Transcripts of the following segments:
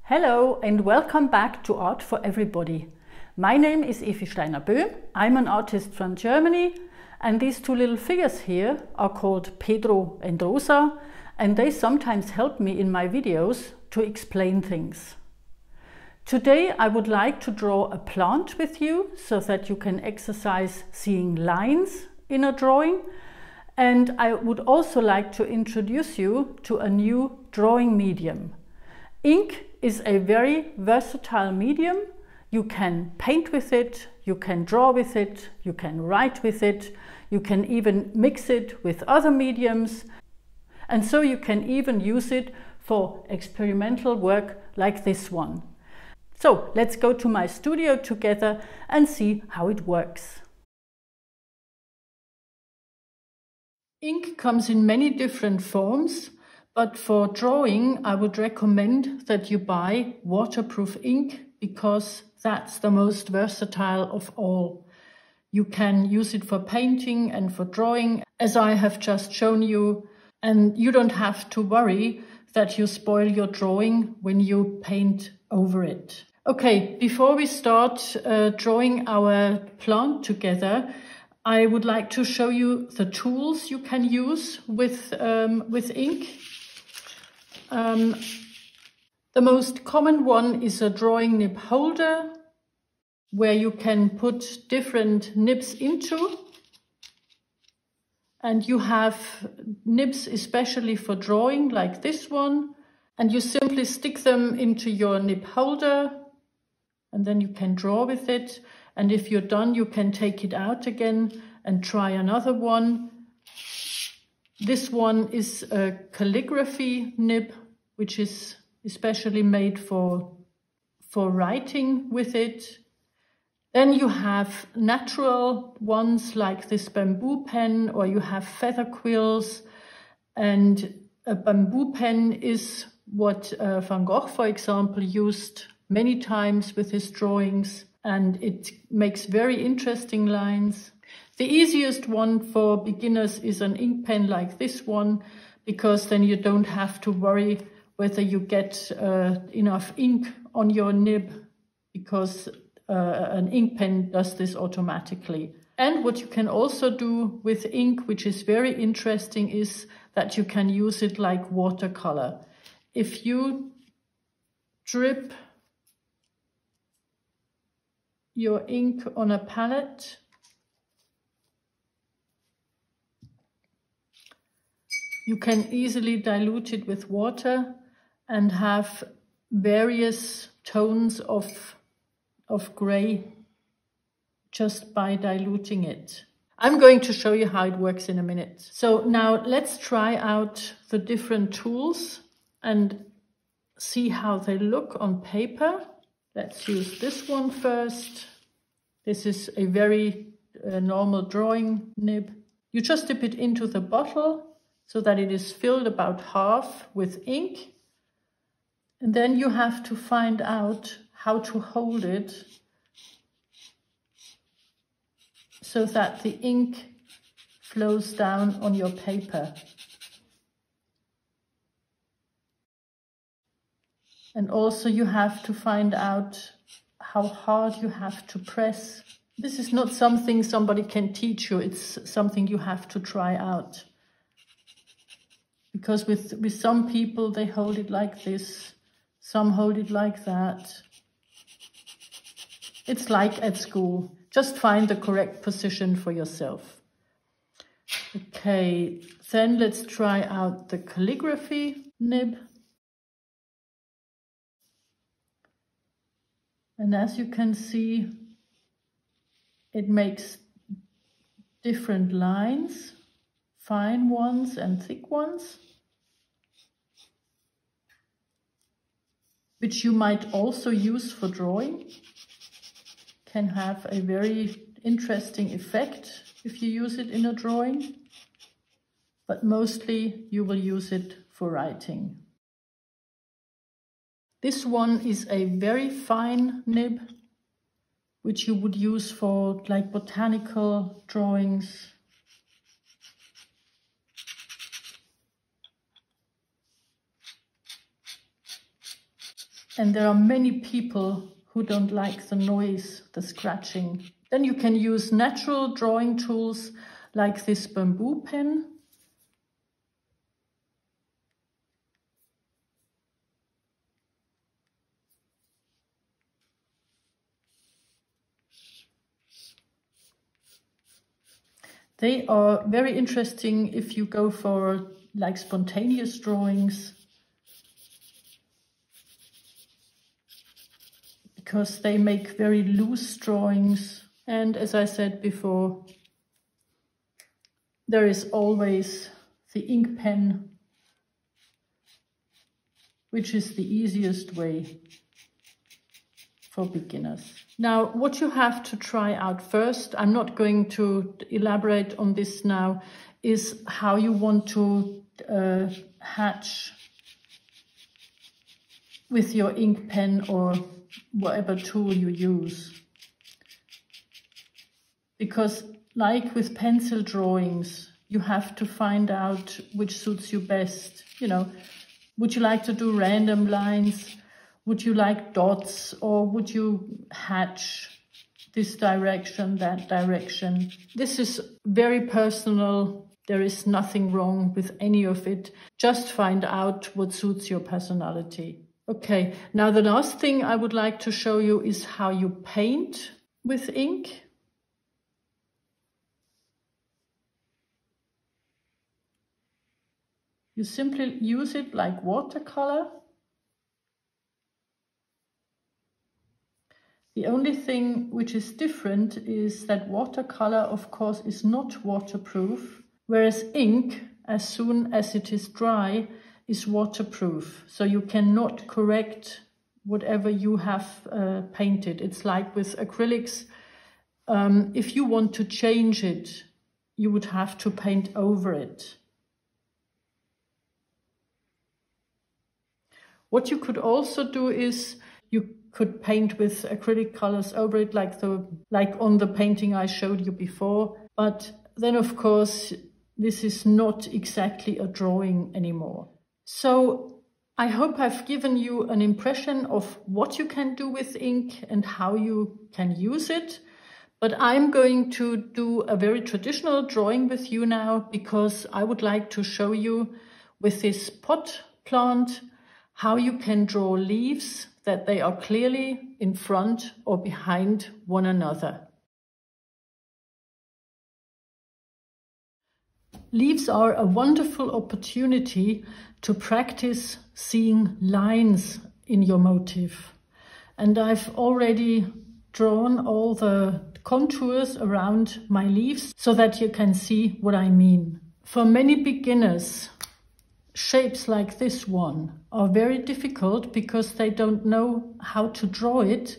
Hello and welcome back to Art for Everybody. My name is Evi Steiner-Böhm. I'm an artist from Germany, and these two little figures here are called Pedro and Rosa, and they sometimes help me in my videos to explain things. Today I would like to draw a plant with you so that you can exercise seeing lines in a drawing, and I would also like to introduce you to a new drawing medium. Ink is a very versatile medium. You can paint with it, you can draw with it, you can write with it, you can even mix it with other mediums, and so you can even use it for experimental work like this one. So let's go to my studio together and see how it works. Ink comes in many different forms. But for drawing, I would recommend that you buy waterproof ink because that's the most versatile of all. You can use it for painting and for drawing, as I have just shown you, and you don't have to worry that you spoil your drawing when you paint over it. Okay, before we start drawing our plant together, I would like to show you the tools you can use with ink. The most common one is a drawing nib holder, where you can put different nibs into. And you have nibs especially for drawing, like this one. And you simply stick them into your nib holder, and then you can draw with it. And if you're done, you can take it out again and try another one. This one is a calligraphy nib, which is especially made for writing with it. Then you have natural ones like this bamboo pen, or you have feather quills. And a bamboo pen is what Van Gogh, for example, used many times with his drawings, and it makes very interesting lines. The easiest one for beginners is an ink pen like this one, because then you don't have to worry whether you get enough ink on your nib, because an ink pen does this automatically. And what you can also do with ink, which is very interesting, is that you can use it like watercolor. If you drip your ink on a palette, you can easily dilute it with water and have various tones of gray just by diluting it. I'm going to show you how it works in a minute. So now let's try out the different tools and see how they look on paper. Let's use this one first. This is a very normal drawing nib. You just dip it into the bottle so that it is filled about half with ink. And then you have to find out how to hold it so that the ink flows down on your paper. And also you have to find out how hard you have to press. This is not something somebody can teach you, it's something you have to try out. Because with some people, they hold it like this, some hold it like that. It's like at school. Just find the correct position for yourself. Okay, then let's try out the calligraphy nib. And as you can see, it makes different lines, fine ones and thick ones, which you might also use for drawing. Can have a very interesting effect if you use it in a drawing, but mostly you will use it for writing. This one is a very fine nib, which you would use for like botanical drawings. And there are many people who don't like the noise, the scratching. Then you can use natural drawing tools like this bamboo pen. They are very interesting if you go for like spontaneous drawings, because they make very loose drawings. And as I said before, there is always the ink pen, which is the easiest way for beginners. Now, what you have to try out first, I'm not going to elaborate on this now, is how you want to hatch with your ink pen or whatever tool you use. Because like with pencil drawings, you have to find out which suits you best. You know, would you like to do random lines? Would you like dots, or would you hatch this direction, that direction? This is very personal. There is nothing wrong with any of it. Just find out what suits your personality. Okay, now the last thing I would like to show you is how you paint with ink. You simply use it like watercolor. The only thing which is different is that watercolor, of course, is not waterproof, whereas ink, as soon as it is dry, is waterproof. So you cannot correct whatever you have painted. It's like with acrylics. If you want to change it, you would have to paint over it. What you could also do is you could paint with acrylic colors over it, like on the painting I showed you before. But then, of course, this is not exactly a drawing anymore. So I hope I've given you an impression of what you can do with ink and how you can use it. But I'm going to do a very traditional drawing with you now, because I would like to show you with this pot plant how you can draw leaves that they are clearly in front or behind one another. Leaves are a wonderful opportunity to practice seeing lines in your motif. And I've already drawn all the contours around my leaves so that you can see what I mean. For many beginners, shapes like this one are very difficult because they don't know how to draw it.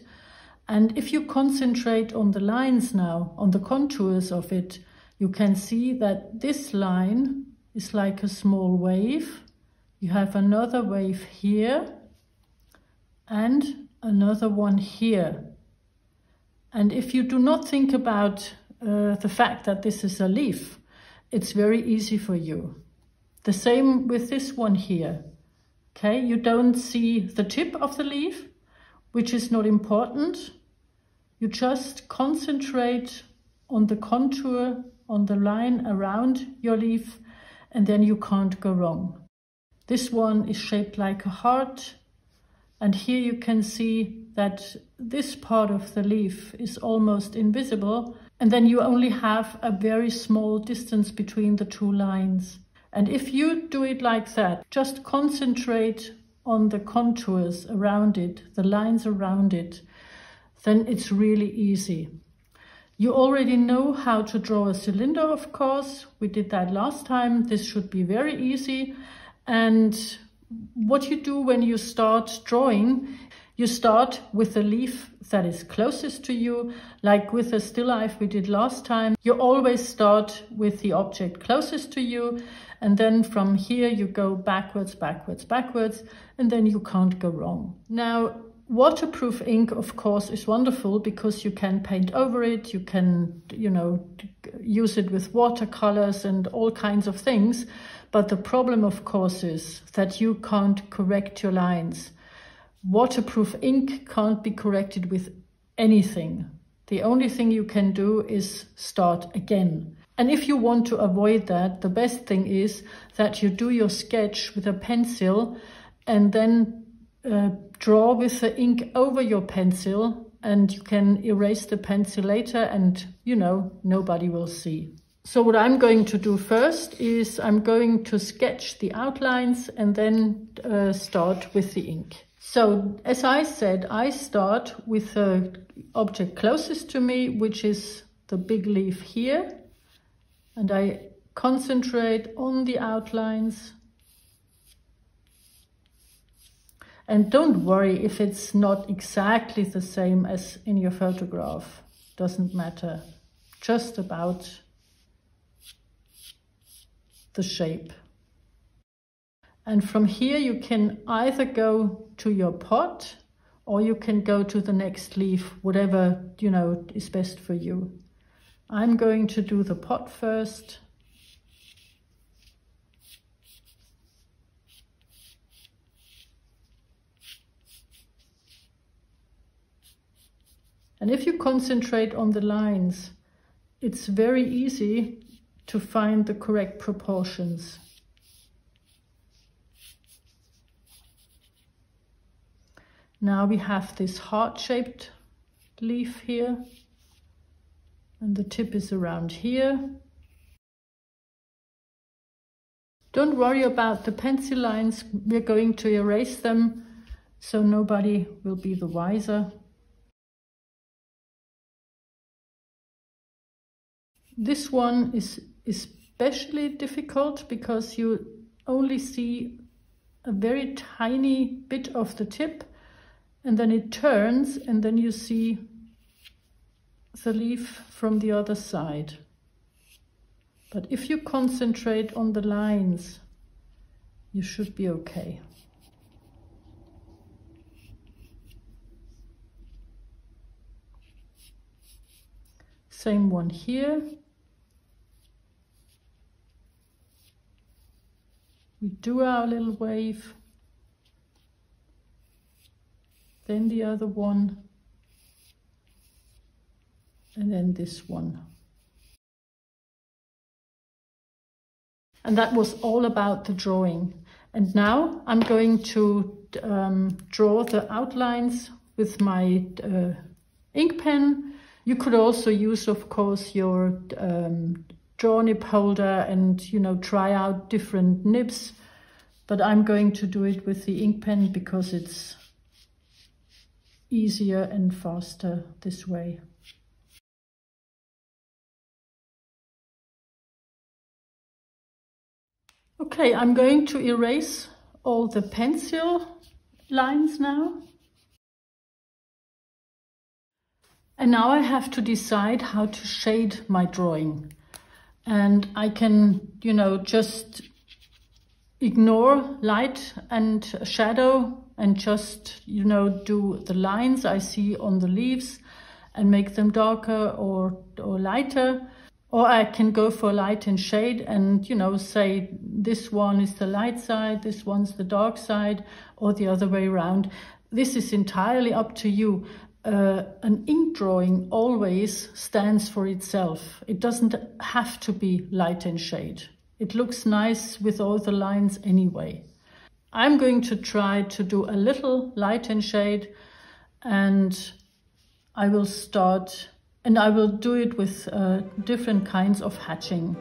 And if you concentrate on the lines now, on the contours of it, you can see that this line is like a small wave. You have another wave here and another one here. And if you do not think about the fact that this is a leaf, it's very easy for you. The same with this one here. Okay, you don't see the tip of the leaf, which is not important. You just concentrate on the contour, on the line around your leaf, and then you can't go wrong. This one is shaped like a heart, and here you can see that this part of the leaf is almost invisible, and then you only have a very small distance between the two lines. And if you do it like that, just concentrate on the contours around it, the lines around it, then it's really easy. You already know how to draw a cylinder, of course. We did that last time. This should be very easy. And what you do when you start drawing, you start with the leaf that is closest to you, like with the still life we did last time. You always start with the object closest to you, and then from here you go backwards, backwards, backwards, and then you can't go wrong. Now, waterproof ink, of course, is wonderful because you can paint over it, you can, use it with watercolors and all kinds of things. But the problem, of course, is that you can't correct your lines. waterproof ink can't be corrected with anything. The only thing you can do is start again. And if you want to avoid that, the best thing is that you do your sketch with a pencil and then draw with the ink over your pencil, and you can erase the pencil later and, you know, nobody will see. So what I'm going to do first is I'm going to sketch the outlines and then start with the ink. So as I said, I start with the object closest to me, which is the big leaf here. And I concentrate on the outlines. And don't worry if it's not exactly the same as in your photograph. Doesn't matter. Just about the shape. And from here you can either go to your pot or you can go to the next leaf, whatever, you know, is best for you. I'm going to do the pot first. And if you concentrate on the lines, it's very easy to find the correct proportions. Now we have this heart-shaped leaf here, and the tip is around here. Don't worry about the pencil lines, we're going to erase them, so nobody will be the wiser. This one is especially difficult because you only see a very tiny bit of the tip, and then it turns, and then you see the leaf from the other side. But if you concentrate on the lines, you should be okay. Same one here. We do our little wave, then the other one, and then this one. And that was all about the drawing. And now I'm going to draw the outlines with my ink pen. You could also use, of course, your draw nib holder and, you know, try out different nibs. But I'm going to do it with the ink pen because it's easier and faster this way. Okay, I'm going to erase all the pencil lines now. And now I have to decide how to shade my drawing. And I can, you know, just ignore light and shadow and just, you know, do the lines I see on the leaves and make them darker or lighter. Or I can go for light and shade and, you know, say this one is the light side, this one's the dark side, or the other way around. This is entirely up to you. An ink drawing always stands for itself. It doesn't have to be light and shade. It looks nice with all the lines anyway. I'm going to try to do a little light and shade, and I will start. And I will do it with different kinds of hatching.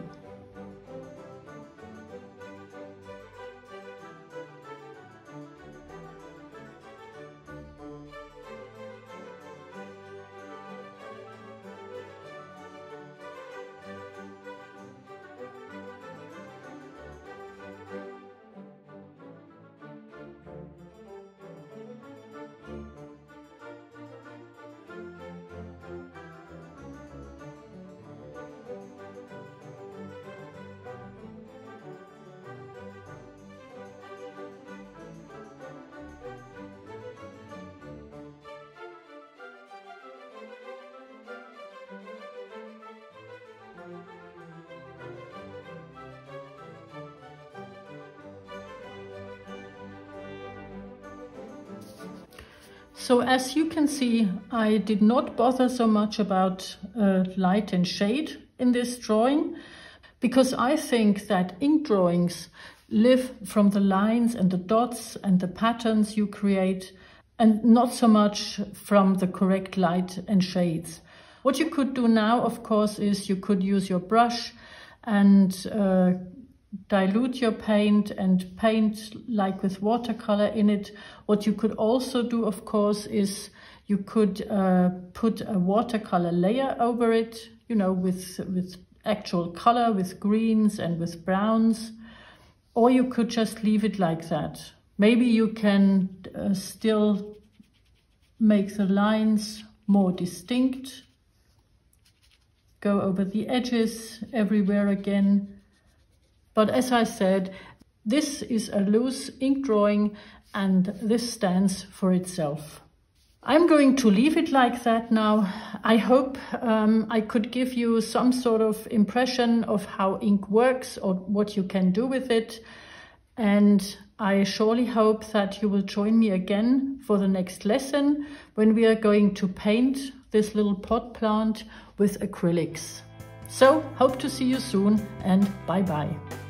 So as you can see, I did not bother so much about light and shade in this drawing, because I think that ink drawings live from the lines and the dots and the patterns you create, and not so much from the correct light and shades. What you could do now, of course, is you could use your brush and dilute your paint and paint like with watercolor in it. What you could also do, of course, is you could put a watercolor layer over it, you know, with actual color, with greens and with browns, or you could just leave it like that. Maybe you can still make the lines more distinct, go over the edges everywhere again. But as I said, this is a loose ink drawing and this stands for itself. I'm going to leave it like that now. I hope I could give you some sort of impression of how ink works or what you can do with it. And I surely hope that you will join me again for the next lesson when we are going to paint this little pot plant with acrylics. So, hope to see you soon and bye-bye.